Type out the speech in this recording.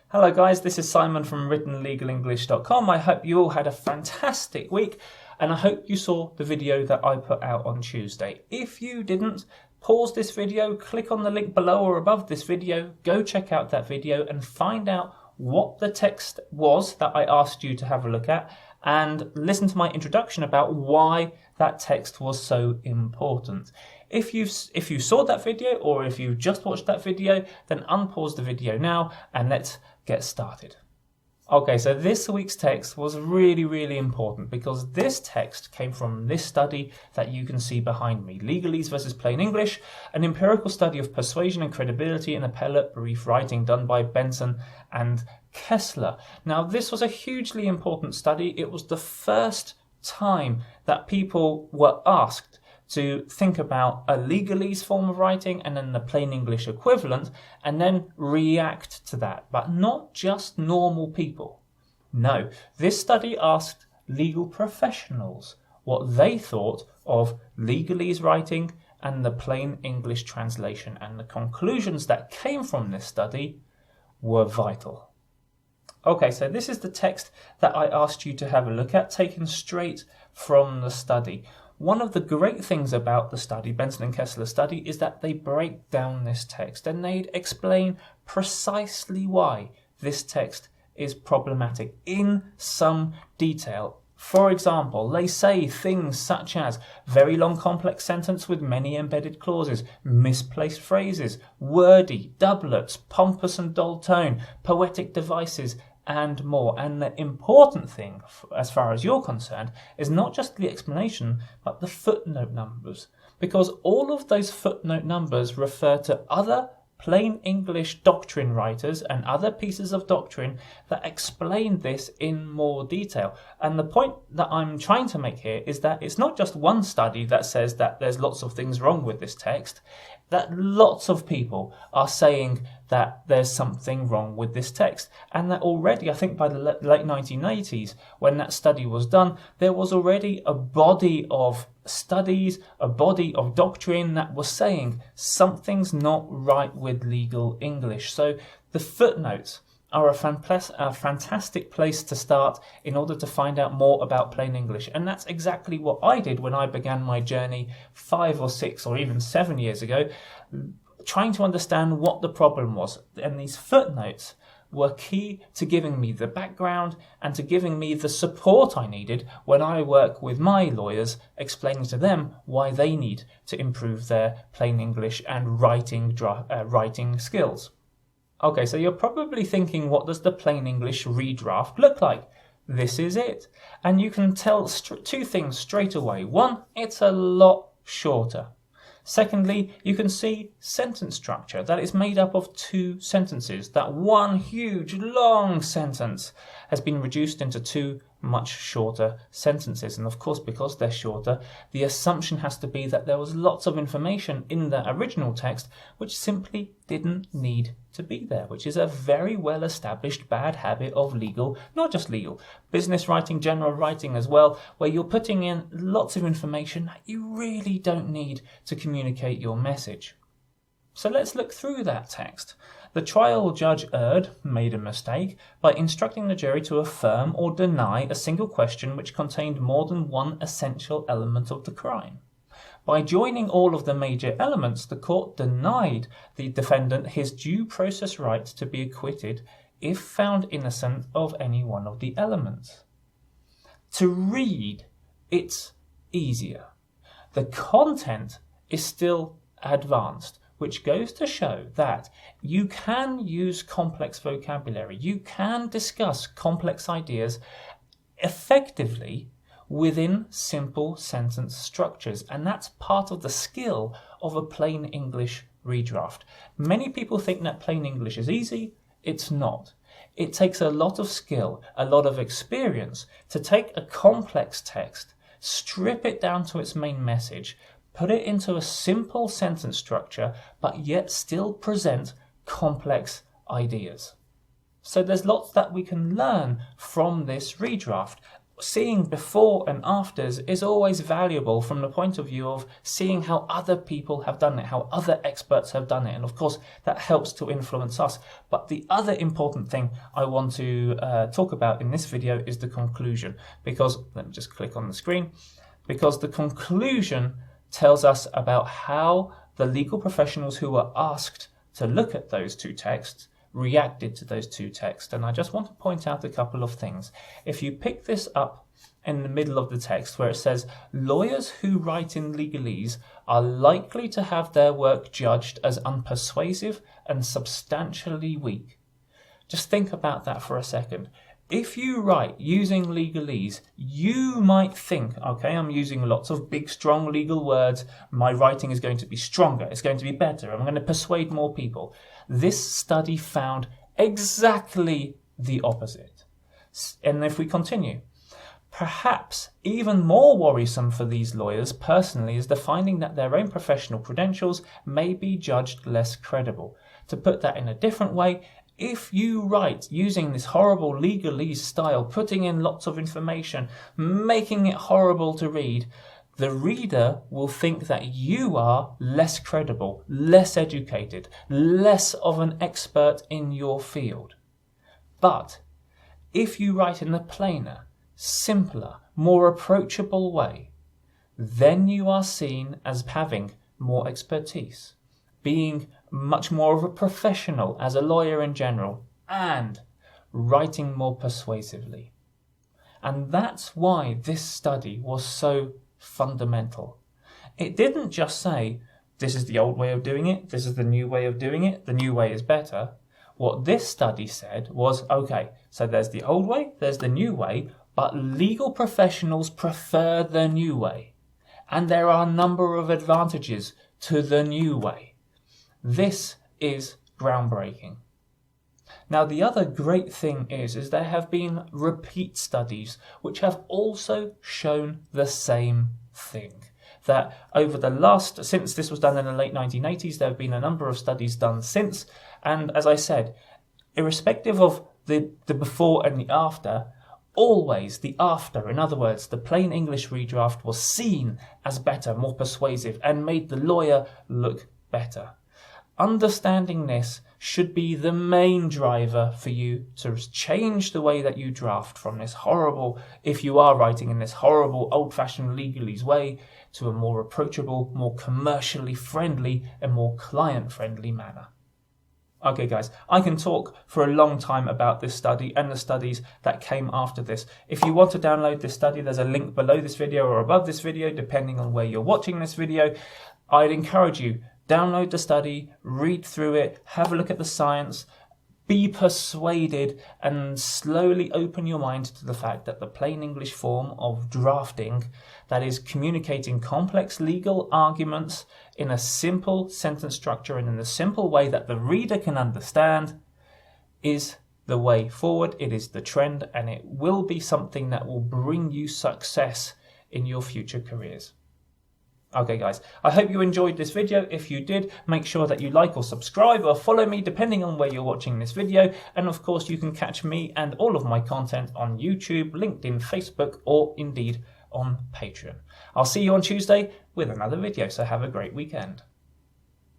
Hello guys, this is Simon from writtenlegaleNglish.com. I hope you all had a fantastic week and I hope you saw the video that I put out on Tuesday. If you didn't, pause this video, click on the link below or above this video, go check out that video and find out what the text was that I asked you to have a look at and listen to my introduction about why that text was so important. If you saw that video or if you just watched that video, then unpause the video now and let's get started. Okay, so this week's text was really important because this text came from this study that you can see behind me, Legalese versus Plain English, an empirical study of persuasion and credibility in appellate brief writing done by Benson and Kessler. Now, this was a hugely important study. It was the first time that people were asked to think about a legalese form of writing and then the plain English equivalent and then react to that, but not just normal people. No, this study asked legal professionals what they thought of legalese writing and the plain English translation, and the conclusions that came from this study were vital. Okay, so this is the text that I asked you to have a look at, taken straight from the study. One of the great things about the study, Benson and Kessler study, is that they break down this text and they explain precisely why this text is problematic in some detail. For example, they say things such as very long complex sentence with many embedded clauses, misplaced phrases, wordy, doublets, pompous and dull tone, poetic devices, and more. And the important thing, as far as you're concerned, is not just the explanation, but the footnote numbers. Because all of those footnote numbers refer to other plain English doctrine writers and other pieces of doctrine that explain this in more detail. And the point that I'm trying to make here is that it's not just one study that says that there's lots of things wrong with this text, that lots of people are saying that there's something wrong with this text, and that already, I think by the late 1980s, when that study was done, there was already a body of studies, a body of doctrine that was saying something's not right with legal English. So the footnotes are a fantastic place to start in order to find out more about plain English. And that's exactly what I did when I began my journey 5 or 6 or even 7 years ago, trying to understand what the problem was. And these footnotes were key to giving me the background and to giving me the support I needed when I work with my lawyers, explaining to them why they need to improve their plain English and writing skills. Okay, so you're probably thinking, what does the plain English redraft look like? This is it. And you can tell two things straight away. One, it's a lot shorter. Secondly, you can see sentence structure, that is made up of 2 sentences. That one huge long sentence has been reduced into 2 much shorter sentences. And of course, because they're shorter, the assumption has to be that there was lots of information in the original text which simply didn't need to be there, which is a very well established bad habit of legal, not just legal, business writing, general writing as well, where you're putting in lots of information that you really don't need to communicate your message. So let's look through that text. The trial judge made a mistake by instructing the jury to affirm or deny a single question which contained more than one essential element of the crime. By joining all of the major elements, the court denied the defendant his due process right to be acquitted if found innocent of any one of the elements. To read, it's easier. The content is still advanced, which goes to show that you can use complex vocabulary, you can discuss complex ideas effectively within simple sentence structures, and that's part of the skill of a plain English redraft. Many people think that plain English is easy. It's not. It takes a lot of skill, a lot of experience to take a complex text, strip it down to its main message, put it into a simple sentence structure, but yet still present complex ideas. So there's lots that we can learn from this redraft. seeing before and afters is always valuable from the point of view of seeing how other people have done it, how other experts have done it. And of course, that helps to influence us. But the other important thing I want to talk about in this video is the conclusion. Because, let me just click on the screen, because the conclusion tells us about how the legal professionals who were asked to look at those two texts reacted to those two texts. And I just want to point out a couple of things. If you pick this up in the middle of the text where it says, lawyers who write in legalese are likely to have their work judged as unpersuasive and substantially weak. Just think about that for a second. If you write using legalese, you might think, okay, I'm using lots of big, strong legal words. My writing is going to be stronger. It's going to be better. I'm going to persuade more people. This study found exactly the opposite. And if we continue, perhaps even more worrisome for these lawyers personally is the finding that their own professional credentials may be judged less credible. To put that in a different way, if you write using this horrible legalese style, putting in lots of information, making it horrible to read, the reader will think that you are less credible, less educated, less of an expert in your field. But if you write in a plainer, simpler, more approachable way, then you are seen as having more expertise, being much more of a professional as a lawyer in general, and writing more persuasively. And that's why this study was so fundamental. It didn't just say, this is the old way of doing it, this is the new way of doing it, the new way is better. What this study said was, okay, so there's the old way, there's the new way, but legal professionals prefer the new way. And there are a number of advantages to the new way. This is groundbreaking. Now, the other great thing is there have been repeat studies which have also shown the same thing. That over the since this was done in the late 1980s, there have been a number of studies done since. And as I said, irrespective of the before and the after, always the after, in other words, the plain English redraft was seen as better, more persuasive, and made the lawyer look better. Understanding this should be the main driver for you to change the way that you draft from this horrible, if you are writing in this horrible old-fashioned legalese way, to a more approachable, more commercially friendly and more client-friendly manner. Okay guys, I can talk for a long time about this study and the studies that came after this. If you want to download this study, there's a link below this video or above this video, depending on where you're watching this video. I'd encourage you, download the study, read through it, have a look at the science, be persuaded, and slowly open your mind to the fact that the plain English form of drafting, that is communicating complex legal arguments in a simple sentence structure and in a simple way that the reader can understand, is the way forward. It is the trend, and it will be something that will bring you success in your future careers. Okay guys, I hope you enjoyed this video. If you did, make sure that you like or subscribe or follow me depending on where you're watching this video. And of course you can catch me and all of my content on YouTube, LinkedIn, Facebook, or indeed on Patreon. I'll see you on Tuesday with another video, so have a great weekend.